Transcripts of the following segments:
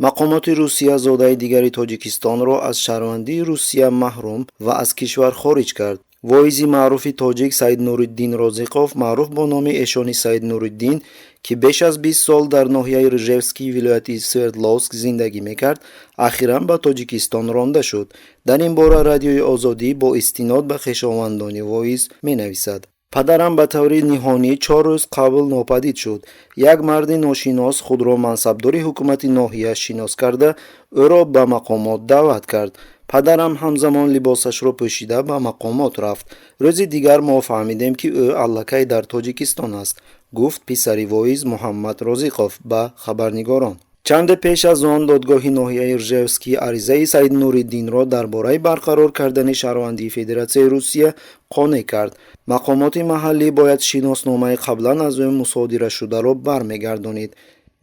مقامات روسیه زاده دیگری تاجیکستان را از شهروندی روسیه محروم و از کشور خارج کرد. واعظ معروف تاجیک سید نورالدین رازیقوف، معروف با نام ایشانی سید نورالدین، که بیش از 20 سال در ناحیه رژevsky ولایت سوردلوفسک زندگی میکرد، اخیراً به تاجیکستان رانده شد. در این باره رادیوی آزادی با استناد به خویشاوندان واعظ مینویسد: پدرم به طور نهانی 4 روز قبل ناپدید شد. یک مرد ناشناس خود را منصبدار حکومت ناحیه شناس کرده او را به مقامات دعوت کرد. پدرم همزمان لباسش را پوشیده به مقامات رفت. روز دیگر ما فهمیدیم که او الکی در تاجیکستان است، گفت پسر واعظ محمد رازیقوف به خبرنگاران. چند پیش از آن دادگاه ناحیه رژevsky عریضه سید نورالدین را درباره برقرار کردن شهروندی فدراسیون روسیه قانع کرد. مقامات محلی باید شناسنامه قبلا از او مصادره شده را برمیگردانید.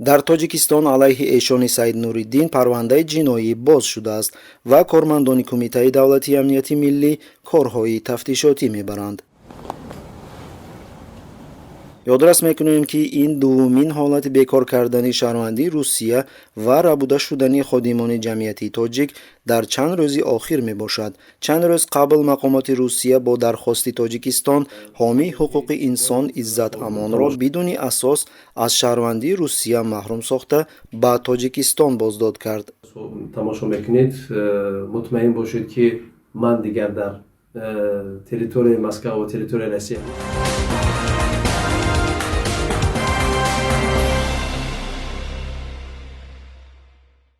در تاجیکستان علیه ایشان سید نورالدین پرونده جنایی باز شده است و کارمندان کمیته دولتی امنیت ملی کارهای تفتیشاتی میبرند. یادرس میکنیم که این دومین حالت بیکار کردن شهروندی روسیه و ربوده شدن خادمان جمعیتی تاجیک در چند روز اخیر می باشد. چند روز قبل مقامات روسیه با درخواست تاجیکستان حامی حقوق انسان عزت امان را بدون اساس از شهروندی روسیه محروم ساخته به تاجیکستان بازداد کرد. تماشا میکنید، مطمئن باشید که من دیگر در تریتوری مسکو و تریتوری روسیه